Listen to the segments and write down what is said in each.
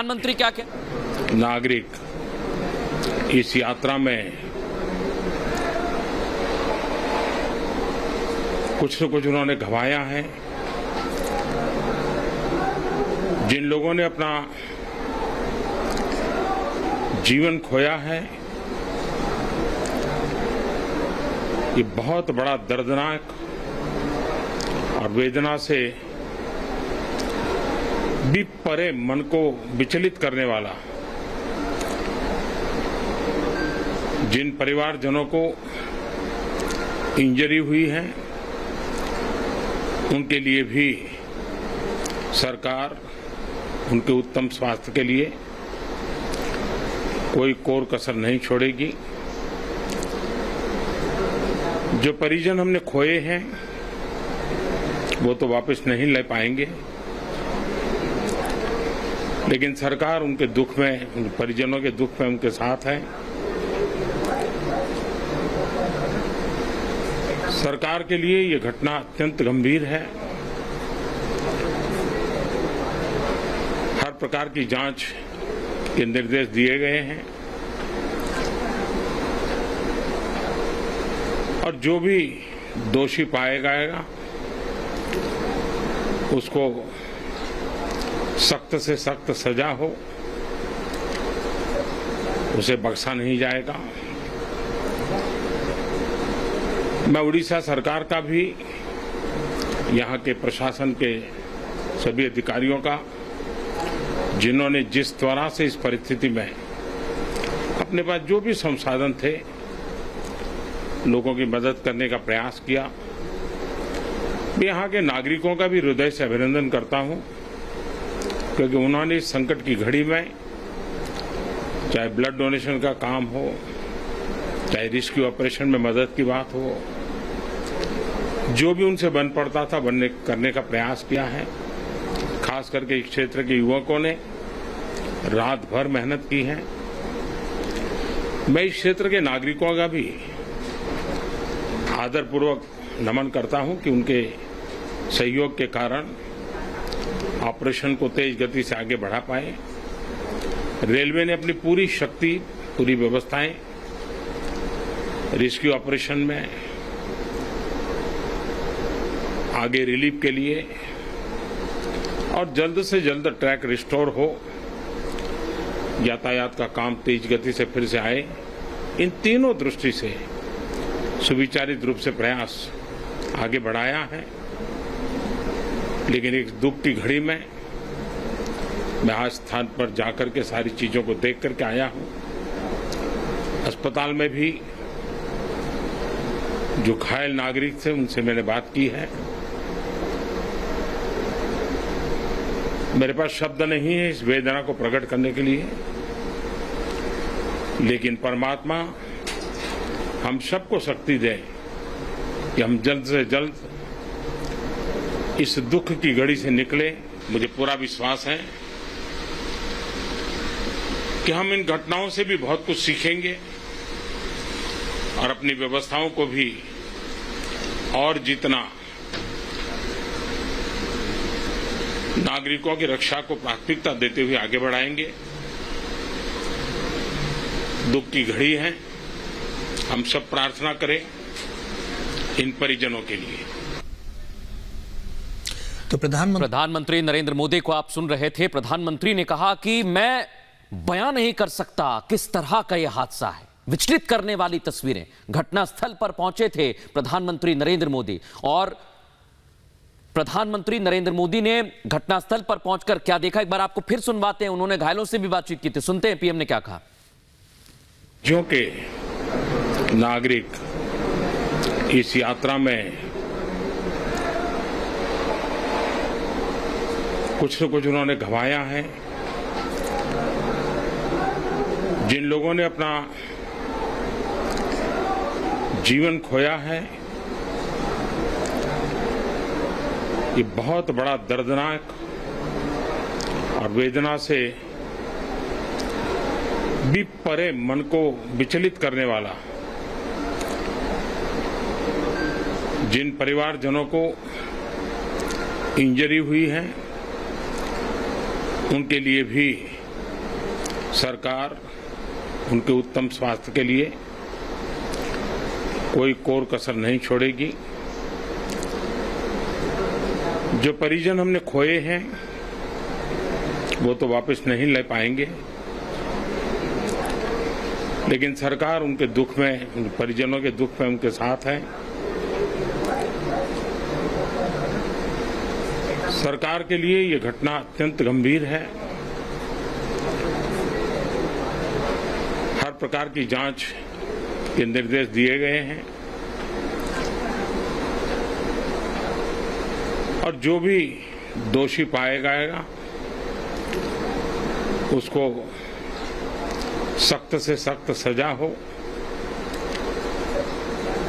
प्रधानमंत्री क्या कह नागरिक इस यात्रा में कुछ न कुछ उन्होंने गंवाया है। जिन लोगों ने अपना जीवन खोया है, ये बहुत बड़ा दर्दनाक और वेदना से भी परे मन को विचलित करने वाला, जिन परिवारजनों को इंजरी हुई है उनके लिए भी सरकार उनके उत्तम स्वास्थ्य के लिए कोई कोर कसर नहीं छोड़ेगी। जो परिजन हमने खोए हैं वो तो वापस नहीं ले पाएंगे, लेकिन सरकार उनके दुख में, उन परिजनों के दुख में उनके साथ है। सरकार के लिए ये घटना अत्यंत गंभीर है। हर प्रकार की जांच के निर्देश दिए गए हैं और जो भी दोषी पाया जाएगा उसको सख्त से सख्त सजा हो, उसे बख्शा नहीं जाएगा। मैं उड़ीसा सरकार का भी, यहाँ के प्रशासन के सभी अधिकारियों का, जिन्होंने जिस तरह से इस परिस्थिति में अपने पास जो भी संसाधन थे लोगों की मदद करने का प्रयास किया, मैं यहाँ के नागरिकों का भी हृदय से अभिनंदन करता हूँ, क्योंकि उन्होंने इस संकट की घड़ी में, चाहे ब्लड डोनेशन का काम हो, चाहे रेस्क्यू ऑपरेशन में मदद की बात हो, जो भी उनसे बन पड़ता था करने का प्रयास किया है। खास करके इस क्षेत्र के युवकों ने रात भर मेहनत की है। मैं इस क्षेत्र के नागरिकों का भी आदरपूर्वक नमन करता हूं कि उनके सहयोग के कारण ऑपरेशन को तेज गति से आगे बढ़ा पाए। रेलवे ने अपनी पूरी शक्ति, पूरी व्यवस्थाएं रेस्क्यू ऑपरेशन में आगे रिलीफ के लिए और जल्द से जल्द ट्रैक रिस्टोर हो, यातायात का काम तेज गति से फिर से आए, इन तीनों दृष्टि से सुविचारित रूप से प्रयास आगे बढ़ाया है। लेकिन एक दुख की घड़ी में मैं आज स्थान पर जाकर के सारी चीजों को देख करके आया हूं। अस्पताल में भी जो घायल नागरिक थे उनसे मैंने बात की है। मेरे पास शब्द नहीं है इस वेदना को प्रकट करने के लिए, लेकिन परमात्मा हम सबको शक्ति दे कि हम जल्द से जल्द इस दुख की घड़ी से निकले। मुझे पूरा विश्वास है कि हम इन घटनाओं से भी बहुत कुछ सीखेंगे और अपनी व्यवस्थाओं को भी और जितना नागरिकों की रक्षा को प्राथमिकता देते हुए आगे बढ़ाएंगे। दुख की घड़ी है, हम सब प्रार्थना करें इन परिजनों के लिए। तो प्रधानमंत्री नरेंद्र मोदी को आप सुन रहे थे। प्रधानमंत्री ने कहा कि मैं बयान नहीं कर सकता किस तरह का यह हादसा है। विचलित करने वाली तस्वीरें। घटनास्थल पर पहुंचे थे प्रधानमंत्री नरेंद्र मोदी और प्रधानमंत्री नरेंद्र मोदी ने घटनास्थल पर पहुंचकर क्या देखा, एक बार आपको फिर सुनवाते हैं। उन्होंने घायलों से भी बातचीत की थी, सुनते हैं पीएम ने क्या कहा। जो कि नागरिक इस यात्रा में कुछ न कुछ उन्होंने गंवाया है। जिन लोगों ने अपना जीवन खोया है, ये बहुत बड़ा दर्दनाक और वेदना से भी परे मन को विचलित करने वाला, जिन परिवारजनों को इंजरी हुई है उनके लिए भी सरकार उनके उत्तम स्वास्थ्य के लिए कोई कोर कसर नहीं छोड़ेगी। जो परिजन हमने खोए हैं वो तो वापस नहीं ले पाएंगे, लेकिन सरकार उनके दुख में, उन परिजनों के दुख में उनके साथ है। सरकार के लिए ये घटना अत्यंत गंभीर है। हर प्रकार की जांच के निर्देश दिए गए हैं और जो भी दोषी पाया जाएगा उसको सख्त से सख्त सजा हो,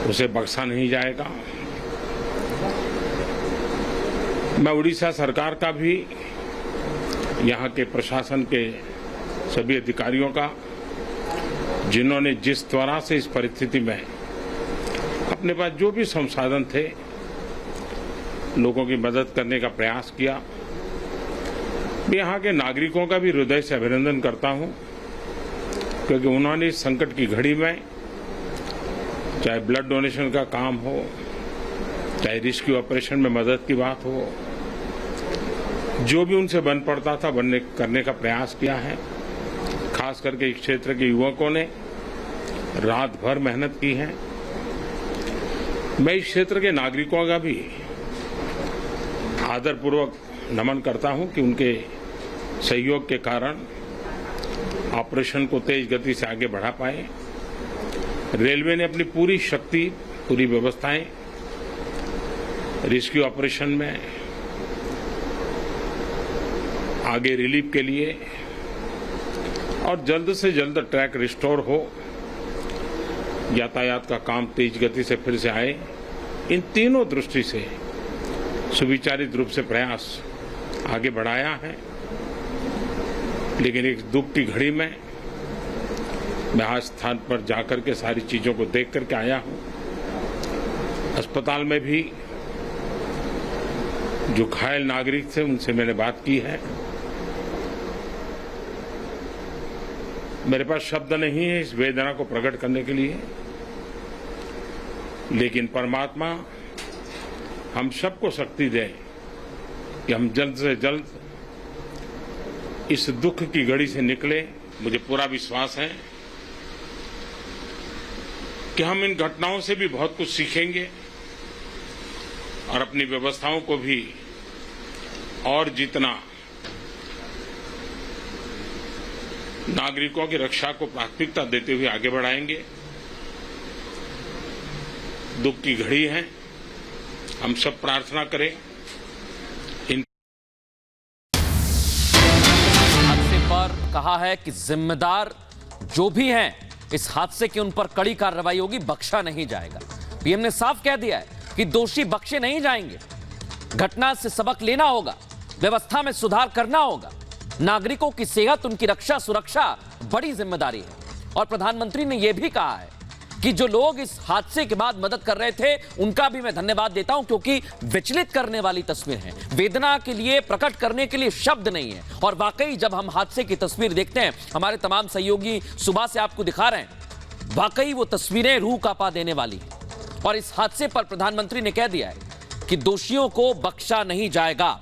उसे बख्शा नहीं जाएगा। मैं उड़ीसा सरकार का भी, यहाँ के प्रशासन के सभी अधिकारियों का, जिन्होंने जिस तरह से इस परिस्थिति में अपने पास जो भी संसाधन थे लोगों की मदद करने का प्रयास किया, मैं यहाँ के नागरिकों का भी हृदय से अभिनंदन करता हूं, क्योंकि उन्होंने इस संकट की घड़ी में, चाहे ब्लड डोनेशन का काम हो, चाहे रेस्क्यू ऑपरेशन में मदद की बात हो, जो भी उनसे बन पड़ता था करने का प्रयास किया है। खास करके इस क्षेत्र के युवकों ने रात भर मेहनत की है। मैं इस क्षेत्र के नागरिकों का भी आदरपूर्वक नमन करता हूं कि उनके सहयोग के कारण ऑपरेशन को तेज गति से आगे बढ़ा पाए। रेलवे ने अपनी पूरी शक्ति, पूरी व्यवस्थाएं रेस्क्यू ऑपरेशन में आगे रिलीफ के लिए और जल्द से जल्द ट्रैक रिस्टोर हो, यातायात का काम तेज गति से फिर से आए, इन तीनों दृष्टि से सुविचारित रूप से प्रयास आगे बढ़ाया है। लेकिन एक दुख की घड़ी में मैं आज स्थान पर जाकर के सारी चीजों को देख करके आया हूं। अस्पताल में भी जो घायल नागरिक थे उनसे मैंने बात की है। मेरे पास शब्द नहीं है इस वेदना को प्रकट करने के लिए, लेकिन परमात्मा हम सबको शक्ति दे कि हम जल्द से जल्द इस दुख की घड़ी से निकले। मुझे पूरा विश्वास है कि हम इन घटनाओं से भी बहुत कुछ सीखेंगे और अपनी व्यवस्थाओं को भी और जितना नागरिकों की रक्षा को प्राथमिकता देते हुए आगे बढ़ाएंगे। दुख की घड़ी है, हम सब प्रार्थना करें। हादसे पर कहा है कि जिम्मेदार जो भी हैं इस हादसे की उन पर कड़ी कार्रवाई होगी, बख्शा नहीं जाएगा। पीएम ने साफ कह दिया है कि दोषी बख्शे नहीं जाएंगे। घटना से सबक लेना होगा, व्यवस्था में सुधार करना होगा। नागरिकों की सेहत, उनकी रक्षा सुरक्षा बड़ी जिम्मेदारी है। और प्रधानमंत्री ने यह भी कहा है कि जो लोग इस हादसे के बाद मदद कर रहे थे उनका भी मैं धन्यवाद देता हूं, क्योंकि विचलित करने वाली तस्वीर है। वेदना के लिए, प्रकट करने के लिए शब्द नहीं है। और वाकई जब हम हादसे की तस्वीर देखते हैं, हमारे तमाम सहयोगी सुबह से आपको दिखा रहे हैं, वाकई वो तस्वीरें रूह कांपा देने वाली हैं। और इस हादसे पर प्रधानमंत्री ने कह दिया है कि दोषियों को बख्शा नहीं जाएगा।